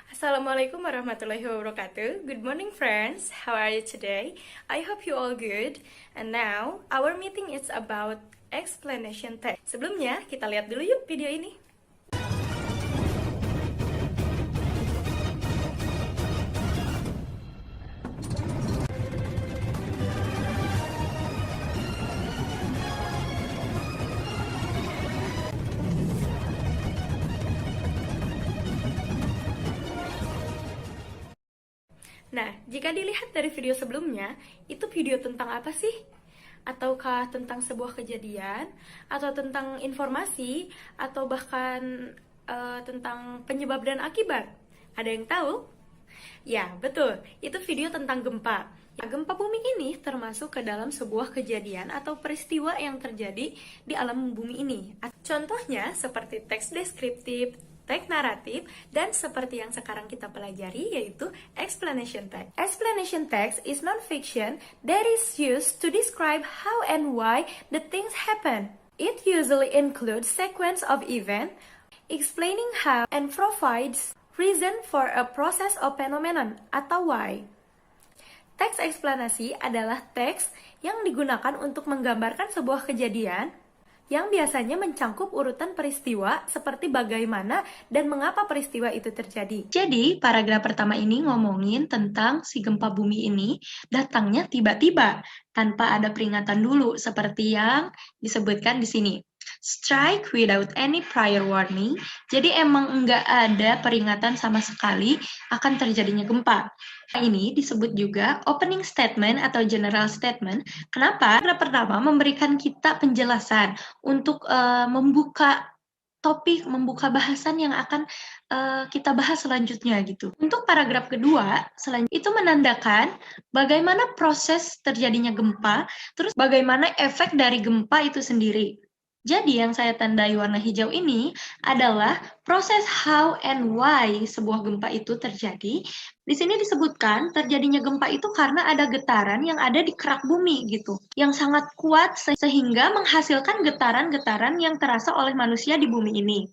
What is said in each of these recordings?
Assalamualaikum warahmatullahi wabarakatuh. Good morning, friends. How are you today? I hope you all good. And now, our meeting is about explanation text. Sebelumnya, kita lihat dulu yuk video ini. Nah, jika dilihat dari video sebelumnya, itu video tentang apa sih? Ataukah tentang sebuah kejadian, atau tentang informasi, atau bahkan tentang penyebab dan akibat? Ada yang tahu? Ya, betul. Itu video tentang gempa. Ya, gempa bumi ini termasuk ke dalam sebuah kejadian atau peristiwa yang terjadi di alam bumi ini. Contohnya seperti teks deskriptif, teks naratif, dan seperti yang sekarang kita pelajari yaitu explanation text. Explanation text is non-fiction that is used to describe how and why the things happen. It usually includes sequence of events, explaining how, and provides reason for a process of phenomenon atau why. Teks eksplanasi adalah teks yang digunakan untuk menggambarkan sebuah kejadian yang biasanya mencangkup urutan peristiwa seperti bagaimana dan mengapa peristiwa itu terjadi. Jadi, paragraf pertama ini ngomongin tentang si gempa bumi ini datangnya tiba-tiba tanpa ada peringatan dulu seperti yang disebutkan di sini. Strike without any prior warning. Jadi emang nggak ada peringatan sama sekali akan terjadinya gempa. Ini disebut juga opening statement atau general statement. Kenapa? Karena pertama memberikan kita penjelasan untuk membuka topik, membuka bahasan yang akan kita bahas selanjutnya gitu. Untuk paragraf kedua, itu menandakan bagaimana proses terjadinya gempa, terus bagaimana efek dari gempa itu sendiri. Jadi yang saya tandai warna hijau ini adalah proses how and why sebuah gempa itu terjadi. Di sini disebutkan terjadinya gempa itu karena ada getaran yang ada di kerak bumi gitu, yang sangat kuat sehingga menghasilkan getaran-getaran yang terasa oleh manusia di bumi ini.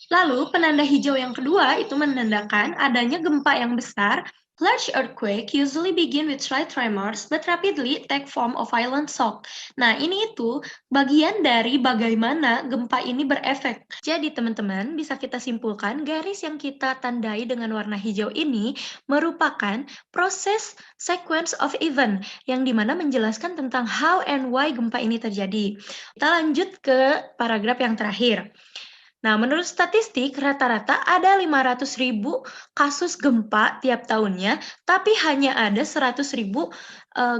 Lalu penanda hijau yang kedua itu menandakan adanya gempa yang besar. Large earthquake usually begin with slight tremors but rapidly take form of violent shock. Nah, ini itu bagian dari bagaimana gempa ini berefek. Jadi, teman-teman, bisa kita simpulkan garis yang kita tandai dengan warna hijau ini merupakan proses sequence of event yang dimana menjelaskan tentang how and why gempa ini terjadi. Kita lanjut ke paragraf yang terakhir. Nah, menurut statistik, rata-rata ada 500.000 kasus gempa tiap tahunnya, tapi hanya ada 100.000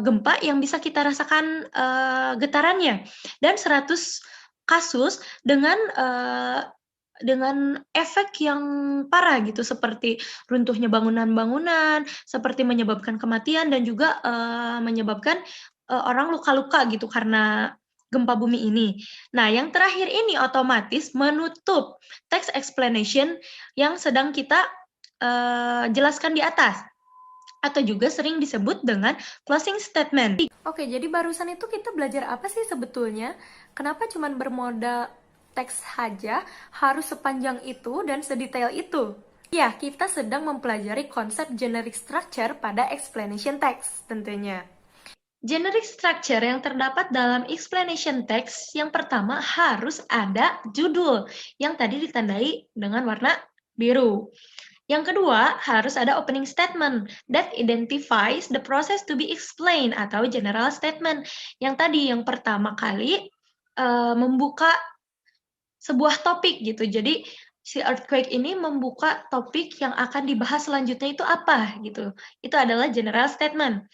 gempa yang bisa kita rasakan getarannya. Dan 100 kasus dengan efek yang parah gitu, seperti runtuhnya bangunan-bangunan, seperti menyebabkan kematian, dan juga menyebabkan orang luka-luka gitu karena gempa bumi ini. Nah, yang terakhir ini otomatis menutup text explanation yang sedang kita jelaskan di atas, atau juga sering disebut dengan closing statement. Oke, jadi barusan itu kita belajar apa sih sebetulnya? Kenapa cuman bermodal teks saja harus sepanjang itu dan sedetail itu? Ya, kita sedang mempelajari konsep generic structure pada explanation text tentunya. Generic structure yang terdapat dalam explanation text yang pertama harus ada judul yang tadi ditandai dengan warna biru. Yang kedua harus ada opening statement that identifies the process to be explained atau general statement. Yang tadi yang pertama kali membuka sebuah topik gitu. Jadi si earthquake ini membuka topik yang akan dibahas selanjutnya itu apa gitu. Itu adalah general statement.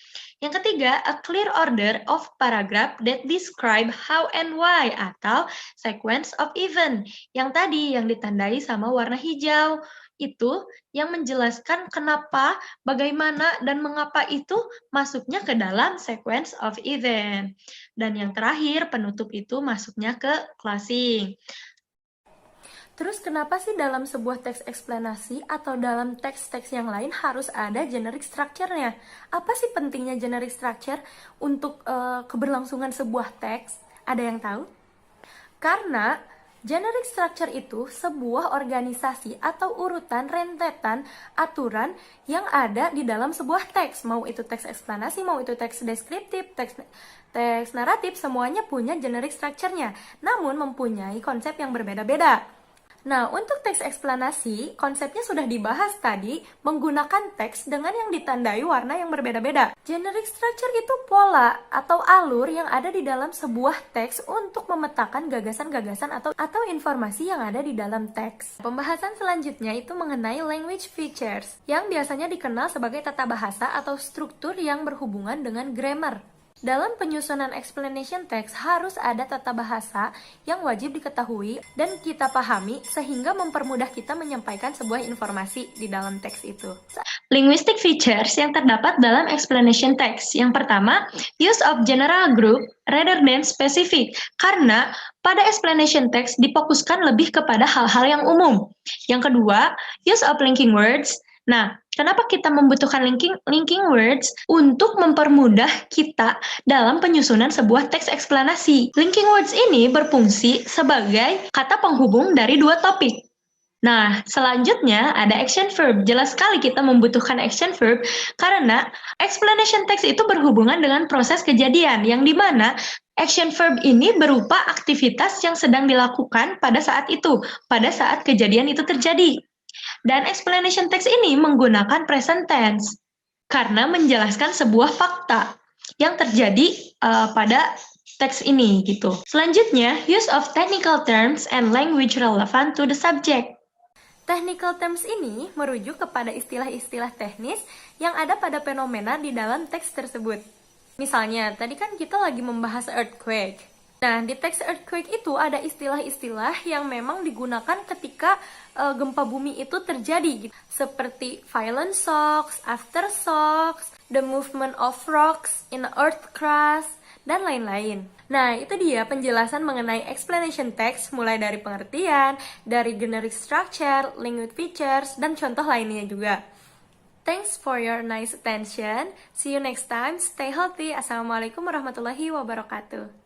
Yang ketiga, a clear order of paragraph that describe how and why atau sequence of event. Yang tadi yang ditandai sama warna hijau itu yang menjelaskan kenapa, bagaimana, dan mengapa itu masuknya ke dalam sequence of event. Dan yang terakhir, penutup itu masuknya ke closing. Terus kenapa sih dalam sebuah teks eksplanasi atau dalam teks-teks yang lain harus ada generic structure-nya? Apa sih pentingnya generic structure untuk keberlangsungan sebuah teks? Ada yang tahu? Karena Generic structure itu sebuah organisasi atau urutan rentetan aturan yang ada di dalam sebuah teks. Mau itu teks eksplanasi, mau itu teks deskriptif, teks naratif, semuanya punya generic structure-nya, namun mempunyai konsep yang berbeda-beda. Nah, untuk teks eksplanasi, konsepnya sudah dibahas tadi menggunakan teks dengan yang ditandai warna yang berbeda-beda. Generic structure itu pola atau alur yang ada di dalam sebuah teks untuk memetakan gagasan-gagasan atau informasi yang ada di dalam teks. Pembahasan selanjutnya itu mengenai language features, yang biasanya dikenal sebagai tata bahasa atau struktur yang berhubungan dengan grammar. Dalam penyusunan explanation text harus ada tata bahasa yang wajib diketahui dan kita pahami sehingga mempermudah kita menyampaikan sebuah informasi di dalam teks itu. Linguistic features yang terdapat dalam explanation text. Yang pertama, use of general group rather than specific. Karena pada explanation text difokuskan lebih kepada hal-hal yang umum. Yang kedua, use of linking words. Nah, kenapa kita membutuhkan linking words? Untuk mempermudah kita dalam penyusunan sebuah teks eksplanasi. Linking words ini berfungsi sebagai kata penghubung dari dua topik. Nah, selanjutnya ada action verb. Jelas sekali kita membutuhkan action verb karena explanation text itu berhubungan dengan proses kejadian yang dimana action verb ini berupa aktivitas yang sedang dilakukan pada saat itu, pada saat kejadian itu terjadi. Dan explanation text ini menggunakan present tense karena menjelaskan sebuah fakta yang terjadi pada teks ini gitu. Selanjutnya, use of technical terms and language relevant to the subject. Technical terms ini merujuk kepada istilah-istilah teknis yang ada pada fenomena di dalam teks tersebut. Misalnya, tadi kan kita lagi membahas earthquake. Nah, di teks earthquake itu ada istilah-istilah yang memang digunakan ketika gempa bumi itu terjadi, seperti violent shocks, aftershocks, the movement of rocks in earth crust, dan lain-lain. Nah, itu dia penjelasan mengenai explanation text, mulai dari pengertian, dari generic structure, language features, dan contoh lainnya juga. Thanks for your nice attention. See you next time. Stay healthy. Assalamualaikum warahmatullahi wabarakatuh.